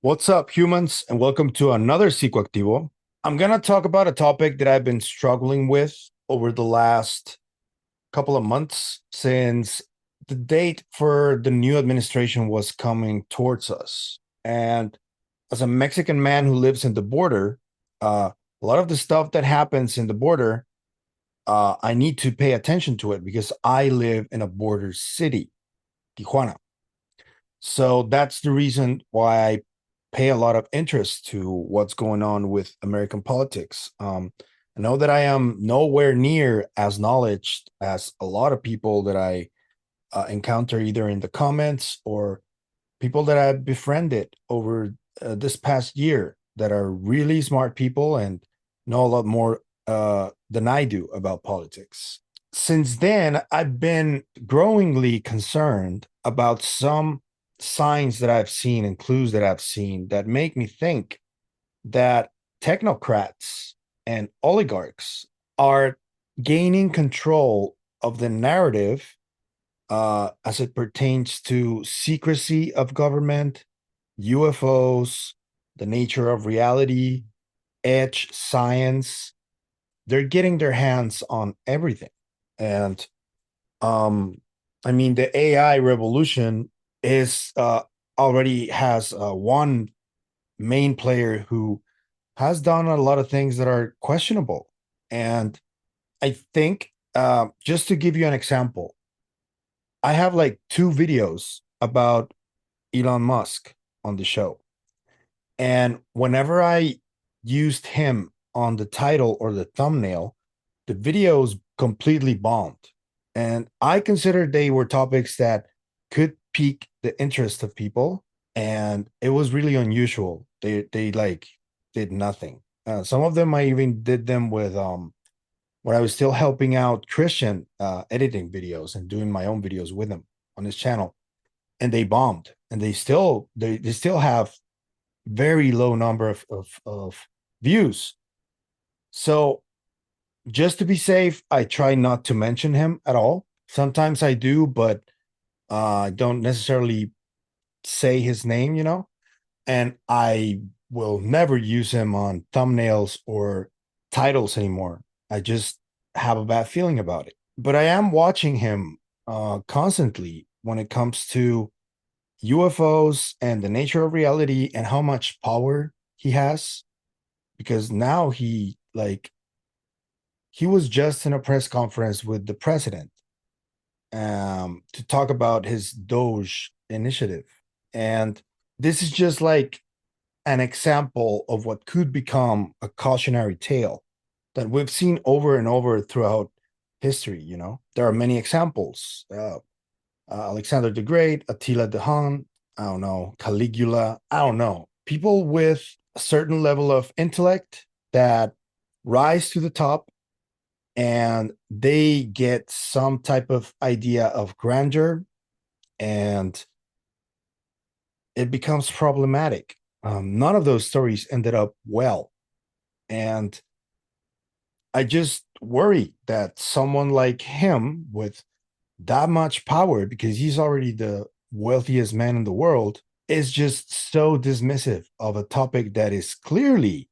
What's up, humans, and welcome to another Psicoactivo. I'm going to talk about a topic that I've been struggling with over the last couple of months since the date for the new administration was coming towards us. And as a Mexican man who lives in the border, a lot of the stuff that happens in the border, I need to pay attention to it because I live in a border city, Tijuana. So that's the reason why I pay a lot of interest to what's going on with American politics. I know that I am nowhere near as knowledge as a lot of people that I encounter either in the comments or people that I've befriended over this past year that are really smart people and know a lot more than I do about politics. Since then, I've been growingly concerned about some signs that I've seen and clues that I've seen that make me think that technocrats and oligarchs are gaining control of the narrative as it pertains to secrecy of government, UFOs, the nature of reality, edge science. They're getting their hands on everything. And um, I mean, the AI revolution is already has one main player who has done a lot of things that are questionable. And I think, just to give you an example, I have like two videos about Elon Musk on the show. And whenever I used him on the title or the thumbnail, the videos completely bombed. And I considered they were topics that could pique the interest of people. And it was really unusual. They like did nothing. Some of them I even did them with when I was still helping out Christian editing videos and doing my own videos with him on his channel. And they bombed. And they still have very low number of views. So just to be safe, I try not to mention him at all. Sometimes I do, but I don't necessarily say his name, and I will never use him on thumbnails or titles anymore. I just have a bad feeling about it. But I am watching him constantly when it comes to UFOs and the nature of reality and how much power he has because now he was just in a press conference with the president to talk about his Doge initiative. And this is just like an example of what could become a cautionary tale that we've seen over and over throughout history. There are many examples. Alexander the Great, Attila the Hun, I don't know, Caligula, I don't know. People with a certain level of intellect that rise to the top and they get some type of idea of grandeur and it becomes problematic. None of those stories ended up well. And I just worry that someone like him with that much power, because he's already the wealthiest man in the world, is just so dismissive of a topic that is clearly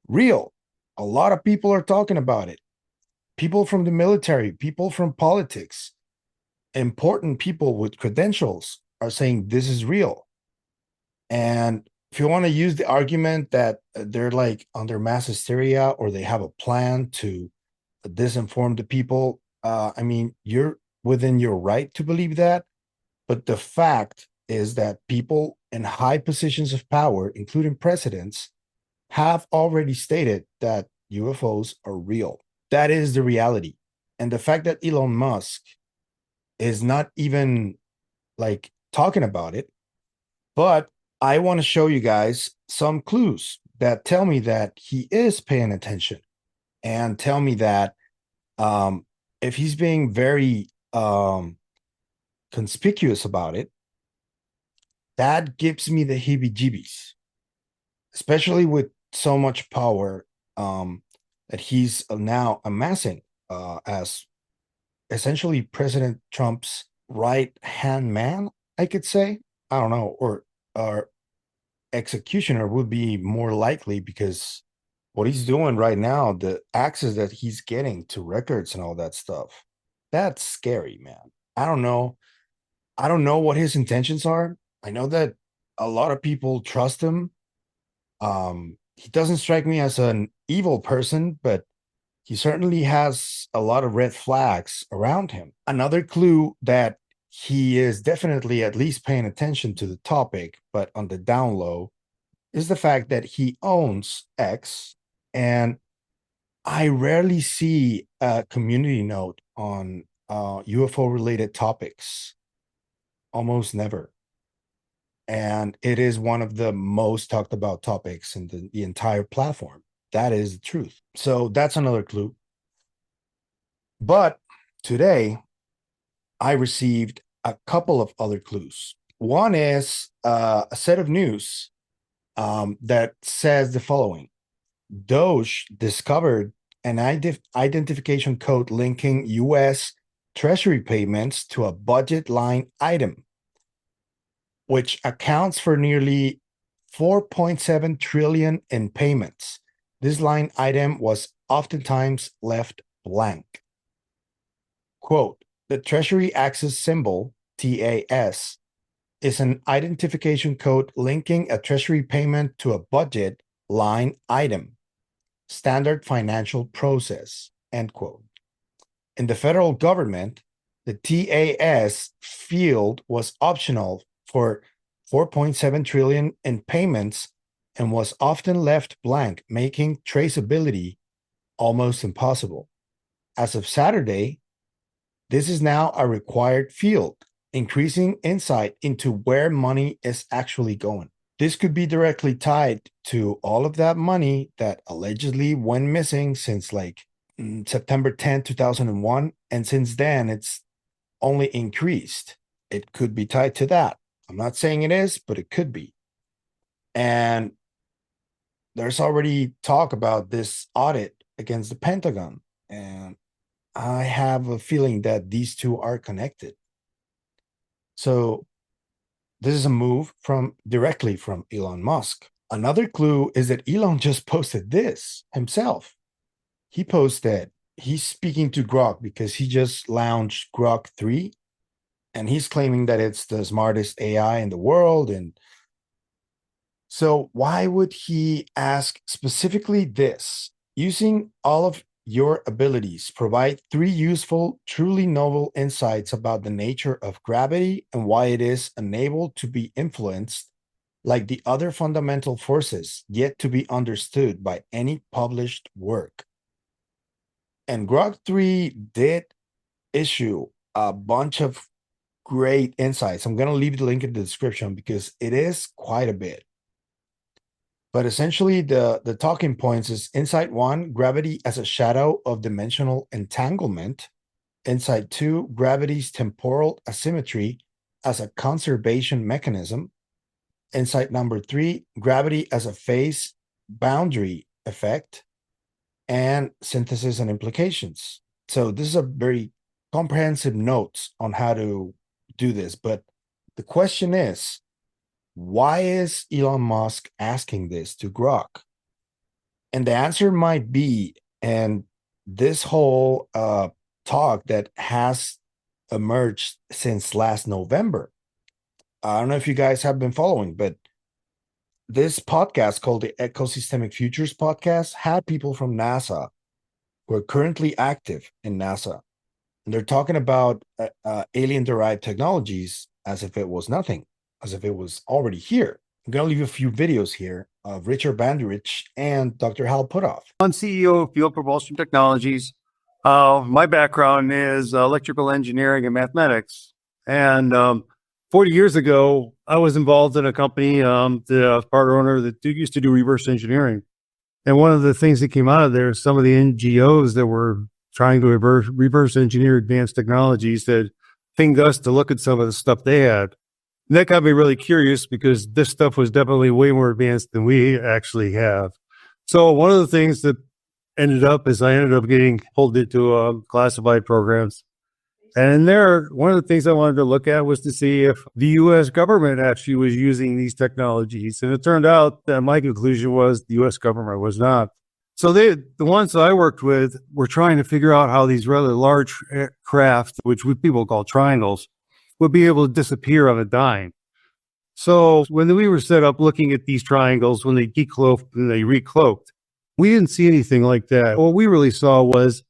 real. A lot of people are talking about it. People from the military, people from politics, important people with credentials are saying this is real. And if you want to use the argument that they're like under mass hysteria or they have a plan to disinform the people, I mean, you're within your right to believe that. But the fact is that people in high positions of power, including presidents, have already stated that UFOs are real. That is the reality. And the fact that Elon Musk is not even like talking about it, but I want to show you guys some clues that tell me that he is paying attention and tell me that um, if he's being very conspicuous about it, that gives me the heebie jeebies, especially with so much power that he's now amassing as essentially President Trump's right hand man, I could say. I don't know, or executioner would be more likely, because what he's doing right now, the access that he's getting to records and all that stuff, that's scary, man. I don't know. I don't know what his intentions are. I know that a lot of people trust him. He doesn't strike me as an evil person, but he certainly has a lot of red flags around him. Another clue that he is definitely at least paying attention to the topic, but on the down low, is the fact that he owns X, and I rarely see a community note on UFO related topics, almost never. And it is one of the most talked about topics in the entire platform. That is the truth. So that's another clue. But today, I received a couple of other clues. One is a set of news that says the following: Doge discovered an identification code linking US Treasury payments to a budget line item, which accounts for nearly 4.7 trillion in payments. This line item was oftentimes left blank. Quote, the Treasury Access Symbol, TAS, is an identification code linking a Treasury payment to a budget line item. Standard financial process, end quote. In the federal government, the TAS field was optional for 4.7 trillion in payments and was often left blank, making traceability almost impossible. As of Saturday, this is now a required field, increasing insight into where money is actually going. This could be directly tied to all of that money that allegedly went missing since September 10, 2001. And since then, it's only increased. It could be tied to that. I'm not saying it is, but it could be. And there's already talk about this audit against the Pentagon. And I have a feeling that these two are connected. So this is a move directly from Elon Musk. Another clue is that Elon just posted this himself. He posted, he's speaking to Grok because he just launched Grok 3, and he's claiming that it's the smartest AI in the world. And so why would he ask specifically this? Using all of your abilities, provide 3 useful, truly novel insights about the nature of gravity and why it is unable to be influenced like the other fundamental forces yet to be understood by any published work. And Grok 3 did issue a bunch of great insights. I'm going to leave the link in the description because it is quite a bit. But essentially, the talking points is Insight 1, gravity as a shadow of dimensional entanglement. Insight 2, gravity's temporal asymmetry as a conservation mechanism. Insight number 3, gravity as a phase boundary effect. And synthesis and implications. So this is a very comprehensive notes on how to do this. But the question is, why is Elon Musk asking this to Grok? And the answer might be, and this whole talk that has emerged since last November. I don't know if you guys have been following, but this podcast called the Ecosystemic Futures Podcast had people from NASA who are currently active in NASA. And they're talking about alien-derived technologies as if it was nothing, as if it was already here. I'm going to leave a few videos here of Richard Bandurich and Dr. Hal Puthoff. I'm CEO of Fuel Propulsion Technologies. My background is electrical engineering and mathematics. And 40 years ago, I was involved in a company, the part owner that used to do reverse engineering. And one of the things that came out of there, some of the NGOs that were trying to reverse engineer advanced technologies that pinged us to look at some of the stuff they had. And that got me really curious because this stuff was definitely way more advanced than we actually have. So one of the things that ended up is I ended up getting pulled into classified programs. And there, one of the things I wanted to look at was to see if the U.S. government actually was using these technologies. And it turned out that my conclusion was the U.S. government was not. So the ones that I worked with were trying to figure out how these rather large craft, which people call triangles, would be able to disappear on a dime. So when we were set up looking at these triangles, when they decloaked and they recloaked, we didn't see anything like that. What we really saw was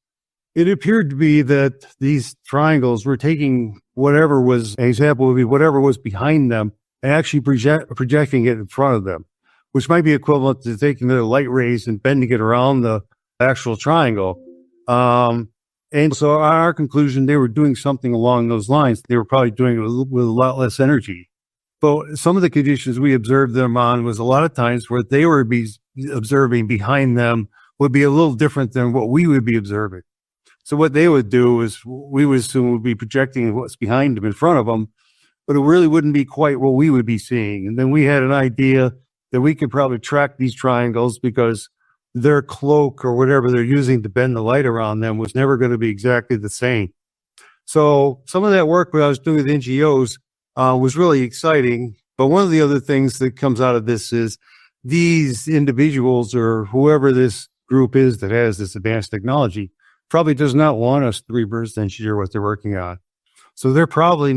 it appeared to be that these triangles were taking whatever was, an example would be whatever was behind them and actually projecting it in front of them, which might be equivalent to taking their light rays and bending it around the actual triangle. And so our conclusion, they were doing something along those lines. They were probably doing it with a lot less energy. But some of the conditions we observed them on was a lot of times where they were observing behind them would be a little different than what we would be observing. So what they would do is we would assume would be projecting what's behind them in front of them, but it really wouldn't be quite what we would be seeing. And then we had an idea that we could probably track these triangles because their cloak or whatever they're using to bend the light around them was never going to be exactly the same. So some of that work that I was doing with NGOs was really exciting. But one of the other things that comes out of this is these individuals or whoever this group is that has this advanced technology probably does not want us to reverse engineer what they're working on. So they're probably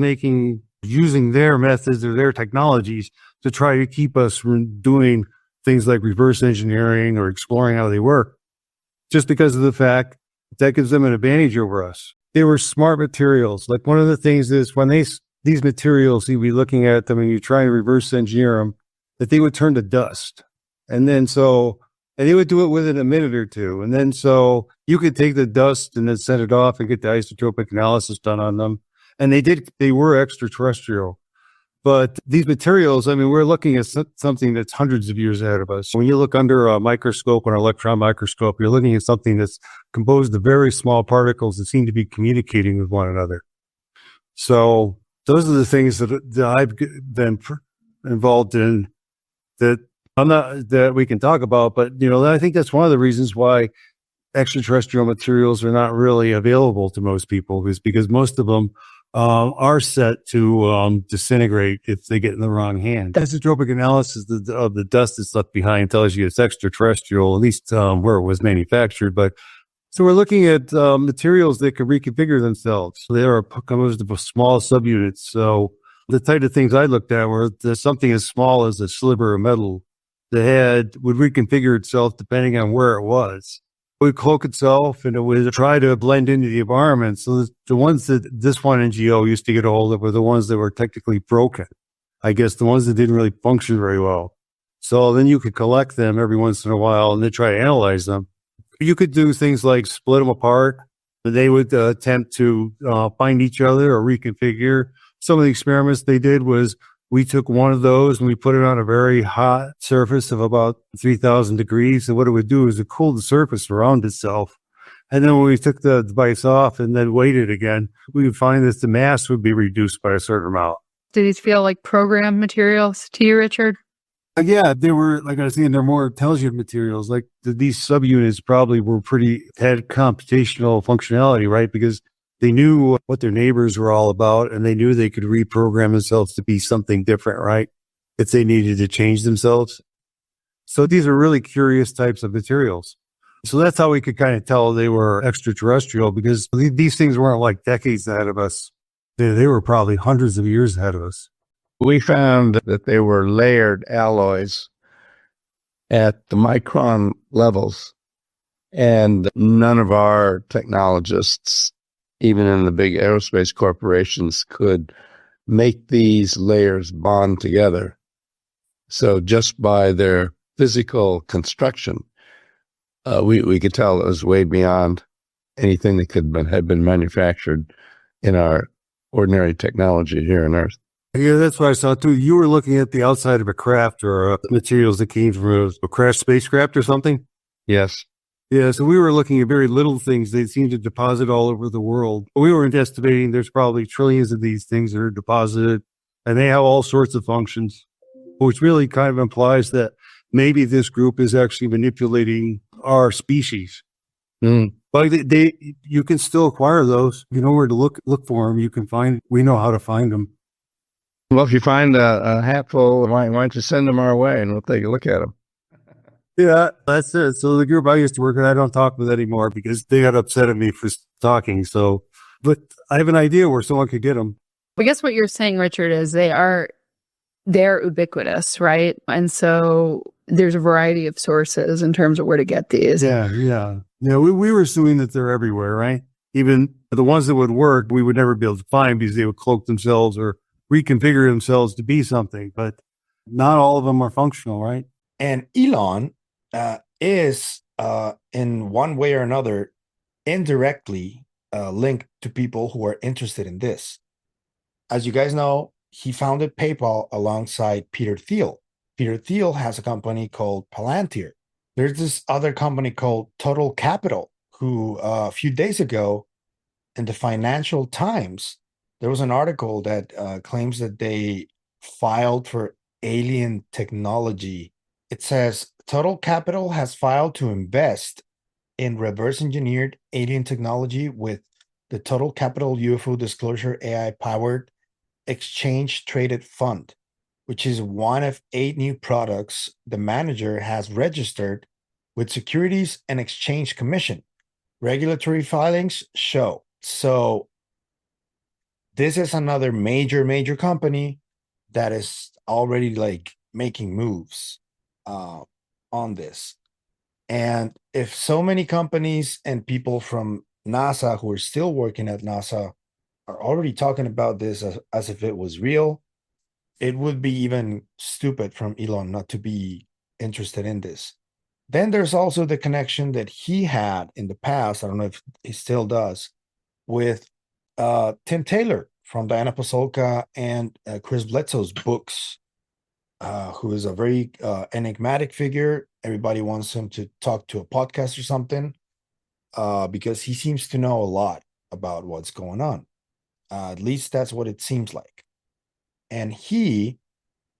using their methods or their technologies to try to keep us from doing things like reverse engineering or exploring how they work, just because of the fact that gives them an advantage over us. They were smart materials. Like one of the things is when these materials, you'd be looking at them and you try to reverse engineer them, that they would turn to dust. And they would do it within a minute or two. And then so you could take the dust and then set it off and get the isotopic analysis done on them. And they were extraterrestrial. But these materials, I mean, we're looking at something that's hundreds of years ahead of us. When you look under a microscope, or an electron microscope, you're looking at something that's composed of very small particles that seem to be communicating with one another. So those are the things that I've been involved in that we can talk about. But, I think that's one of the reasons why extraterrestrial materials are not really available to most people, is because most of them are set to disintegrate if they get in the wrong hand. Isotopic analysis of the dust that's left behind tells you it's extraterrestrial, at least where it was manufactured. But so we're looking at materials that can reconfigure themselves. They are composed of small subunits. So the type of things I looked at were something as small as a sliver of metal. The head would reconfigure itself depending on where it was. It would cloak itself and it would try to blend into the environment. So the ones that this one NGO used to get a hold of were the ones that were technically broken. I guess the ones that didn't really function very well. So then you could collect them every once in a while and then try to analyze them. You could do things like split them apart. They would attempt to find each other or reconfigure. Some of the experiments they did was we took one of those and we put it on a very hot surface of about 3,000 degrees. And what it would do is it cooled the surface around itself. And then when we took the device off and then waited again, we would find that the mass would be reduced by a certain amount. Do these feel like programmed materials to you, Richard? Yeah, they were, like I was saying, they're more intelligent materials. Like these subunits probably had computational functionality, right? Because they knew what their neighbors were all about, and they knew they could reprogram themselves to be something different, right? If they needed to change themselves. So these are really curious types of materials. So that's how we could kind of tell they were extraterrestrial, because these things weren't like decades ahead of us. They were probably hundreds of years ahead of us. We found that they were layered alloys at the micron levels, and none of our technologists, even in the big aerospace corporations, could make these layers bond together. So just by their physical construction, we could tell it was way beyond anything that had been manufactured in our ordinary technology here on Earth. Yeah, that's what I saw too. You were looking at the outside of a craft or materials that came from a crashed spacecraft or something? Yes. Yeah, so we were looking at very little things. They seem to deposit all over the world. We were estimating there's probably trillions of these things that are deposited, and they have all sorts of functions, which really kind of implies that maybe this group is actually manipulating our species. Mm. But you can still acquire those. You know where to look for them. We know how to find them. Well, if you find a hatful, why don't you send them our way and we'll take a look at them. Yeah, that's it. So the group I used to work with, I don't talk with anymore because they got upset at me for talking. So, but I have an idea where someone could get them. I guess what you're saying, Richard, is they're ubiquitous, right? And so there's a variety of sources in terms of where to get these. Yeah. We were assuming that they're everywhere, right? Even the ones that would work, we would never be able to find because they would cloak themselves or reconfigure themselves to be something. But not all of them are functional, right? And Elon is, in one way or another, indirectly linked to people who are interested in this. As you guys know, he founded PayPal alongside Peter Thiel. Peter Thiel has a company called Palantir. There's this other company called Total Capital, who a few days ago in the Financial Times, there was an article that claims that they filed for alien technology. It says Total Capital has filed to invest in reverse engineered alien technology with the Total Capital UFO Disclosure AI powered exchange traded fund, which is one of 8 new products the manager has registered with Securities and Exchange Commission. Regulatory filings show. So this is another major company that is already like making moves on this. And if so many companies and people from NASA who are still working at NASA are already talking about this as if it was real, it would be even stupid from Elon not to be interested in this. Then there's also the connection that he had in the past, I don't know if he still does, with Tim Taylor from Diana Pasolka and Chris Bledsoe's books, who is a very enigmatic figure. Everybody wants him to talk to a podcast or something because he seems to know a lot about what's going on. At least that's what it seems like. And he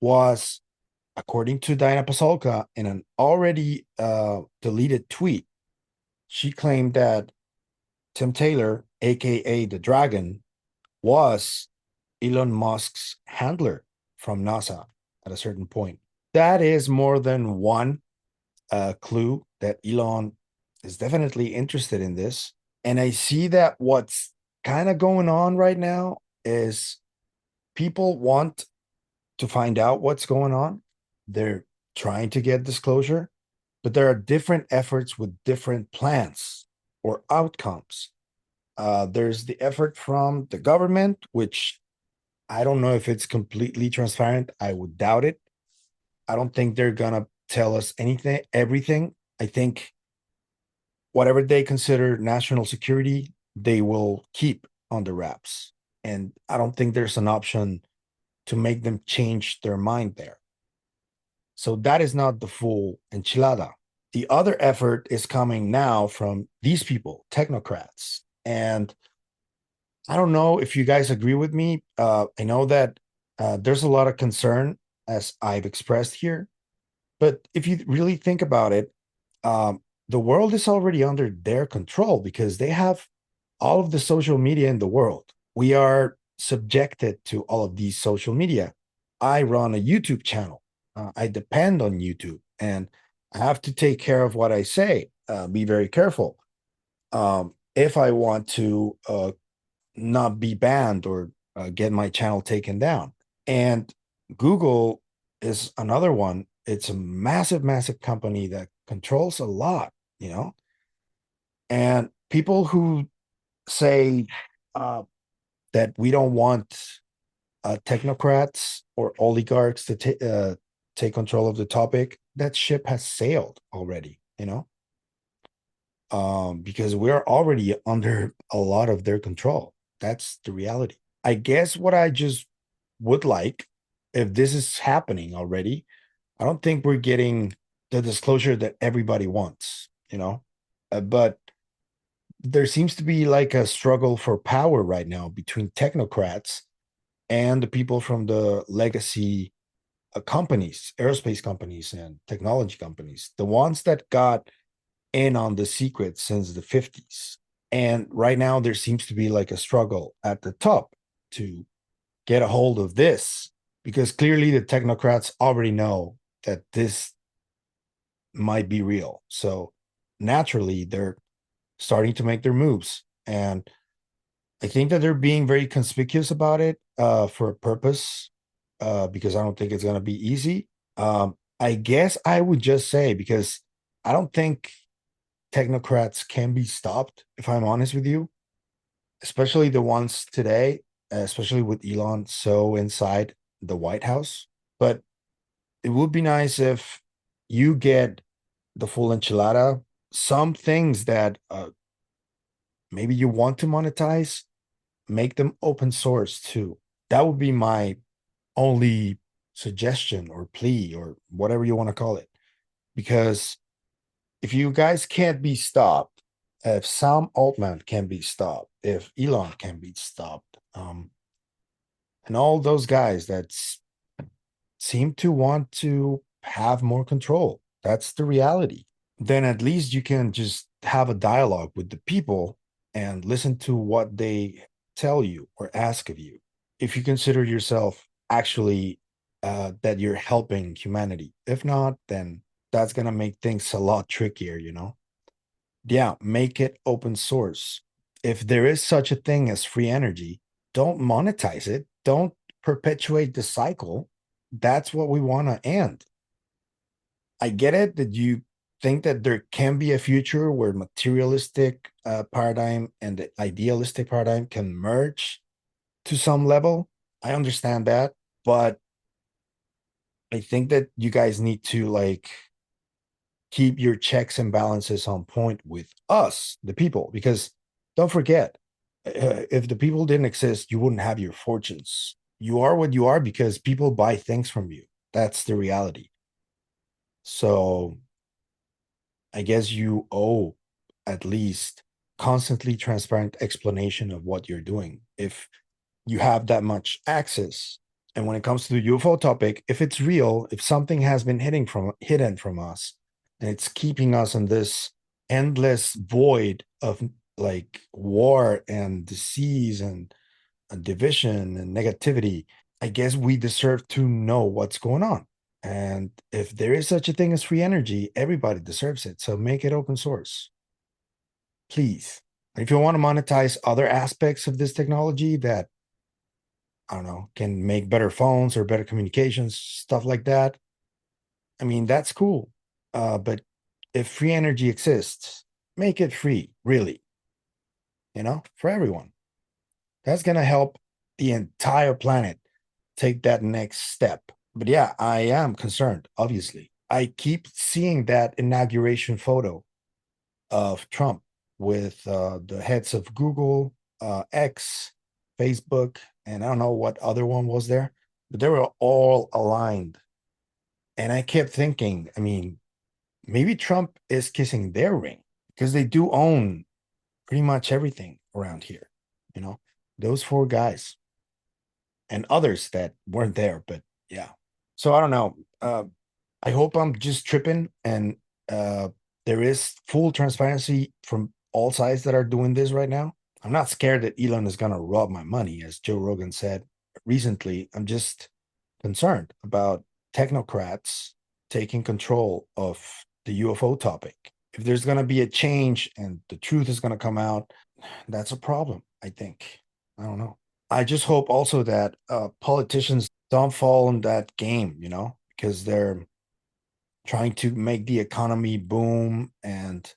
was, according to Diana Pasolka, in an already deleted tweet, she claimed that Tim Taylor, aka the Dragon, was Elon Musk's handler from NASA at a certain point. That is more than one clue that Elon is definitely interested in this. And I see that what's kind of going on right now is people want to find out what's going on. They're trying to get disclosure, but there are different efforts with different plans or outcomes. There's the effort from the government, which I don't know if it's completely transparent. I would doubt it. I don't think they're gonna tell us anything, everything. I think whatever they consider national security, they will keep under wraps. And I don't think there's an option to make them change their mind there. So that is not the full enchilada. The other effort is coming now from these people, technocrats. And I don't know if you guys agree with me. I know that there's a lot of concern, as I've expressed here. But if you really think about it, the world is already under their control because they have all of the social media in the world. We are subjected to all of these social media. I run a YouTube channel. I depend on YouTube, and I have to take care of what I say. Be very careful. If I want to not be banned or get my channel taken down. And Google is another one. It's a massive company that controls a lot, you know? And people who say that we don't want technocrats or oligarchs to take control of the topic, that ship has sailed already, you know? Because we're already under a lot of their control. That's the reality. I guess what I just would like, if this is happening already, I don't think we're getting the disclosure that everybody wants, you know? But there seems to be like a struggle for power right now between technocrats and the people from the legacy companies, aerospace companies and technology companies, the ones that got in on the secret since the 50s. And right now, there seems to be like a struggle at the top to get a hold of this, because clearly the technocrats already know that this might be real. So naturally, they're starting to make their moves. And I think that they're being very conspicuous about it for a purpose, because I don't think it's going to be easy. I guess I would just say, because I don't think technocrats can be stopped, if I'm honest with you, especially the ones today, especially with Elon so inside the White House. But it would be nice if you get the full enchilada. Some things that maybe you want to monetize, make them open source too. That would be my only suggestion or plea or whatever you want to call it. Because if you guys can't be stopped, if Sam Altman can be stopped, if Elon can be stopped, and all those guys that seem to want to have more control, that's the reality, then at least you can just have a dialogue with the people and listen to what they tell you or ask of you. If you consider yourself actually that you're helping humanity. If not, then that's going to make things a lot trickier, you know? Yeah, make it open source. If there is such a thing as free energy, don't monetize it. Don't perpetuate the cycle. That's what we want to end. I get it that you think that there can be a future where materialistic paradigm and the idealistic paradigm can merge to some level. I understand that, but I think that you guys need to like keep your checks and balances on point with us, the people, because don't forget, if the people didn't exist, you wouldn't have your fortunes. You are what you are because people buy things from you. That's the reality. So I guess you owe at least constantly transparent explanation of what you're doing if you have that much access. And when it comes to the UFO topic, if it's real, if something has been hidden from us, and it's keeping us in this endless void of like war and disease and division and negativity, I guess we deserve to know what's going on. And if there is such a thing as free energy, everybody deserves it. So make it open source, please. If you want to monetize other aspects of this technology that, I don't know, can make better phones or better communications, stuff like that, I mean, that's cool. But if free energy exists, make it free, really, for everyone. That's going to help the entire planet take that next step. But yeah, I am concerned, obviously. I keep seeing that inauguration photo of Trump with the heads of Google, X, Facebook, and I don't know what other one was there, but they were all aligned. And I kept thinking, I mean, maybe Trump is kissing their ring because they do own pretty much everything around here, you know, those four guys and others that weren't there. But yeah. So I don't know. I hope I'm just tripping and there is full transparency from all sides that are doing this right now. I'm not scared that Elon is going to rob my money, as Joe Rogan said recently. I'm just concerned about technocrats taking control of the UFO topic. If there's going to be a change and the truth is going to come out, that's a problem, I think. I don't know. I just hope also that politicians don't fall in that game, because they're trying to make the economy boom, and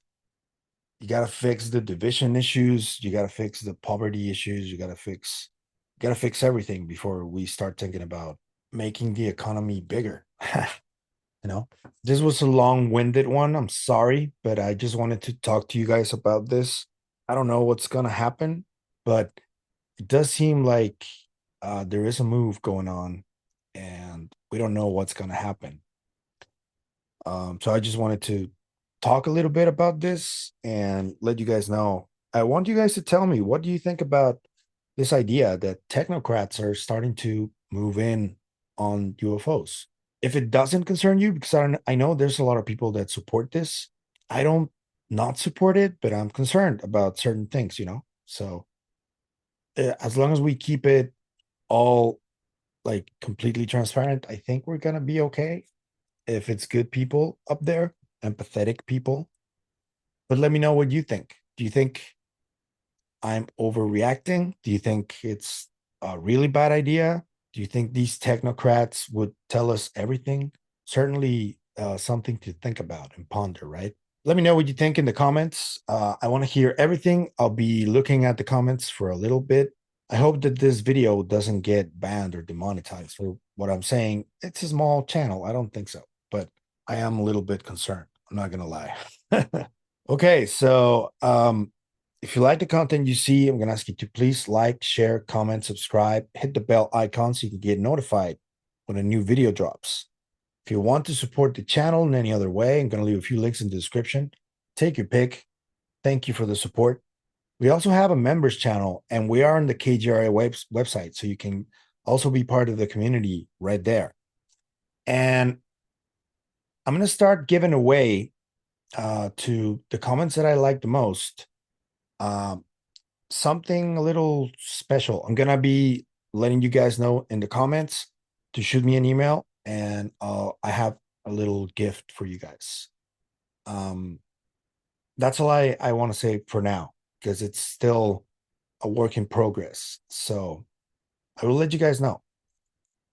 you got to fix the division issues, you got to fix the poverty issues, you got to fix everything before we start thinking about making the economy bigger. This was a long-winded one. I'm sorry, but I just wanted to talk to you guys about this. I don't know what's going to happen, but it does seem like there is a move going on and we don't know what's going to happen. So I just wanted to talk a little bit about this and let you guys know. I want you guys to tell me, what do you think about this idea that technocrats are starting to move in on UFOs? If it doesn't concern you, because I know there's a lot of people that support this, I don't not support it, but I'm concerned about certain things, So as long as we keep it all like completely transparent, I think we're gonna be okay. If it's good people up there, empathetic people. But let me know what you think. Do you think I'm overreacting? Do you think it's a really bad idea? Do you think these technocrats would tell us everything? Certainly something to think about and ponder, right? Let me know what you think in the comments. I want to hear everything. I'll be looking at the comments for a little bit. I hope that this video doesn't get banned or demonetized for what I'm saying. It's a small channel. I don't think so, but I am a little bit concerned. I'm not going to lie. Okay, so if you like the content you see, I'm going to ask you to please like, share, comment, subscribe, hit the bell icon so you can get notified when a new video drops. If you want to support the channel in any other way, I'm going to leave a few links in the description. Take your pick. Thank you for the support. We also have a members channel, and we are on the KGRA website, so you can also be part of the community right there. And I'm going to start giving away to the comments that I like the most something a little special. I'm going to be letting you guys know in the comments to shoot me an email, and I have a little gift for you guys. That's all I want to say for now, because it's still a work in progress. So I will let you guys know.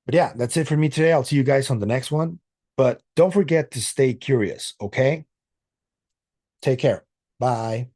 But yeah, that's it for me today. I'll see you guys on the next one. But don't forget to stay curious, okay? Take care. Bye.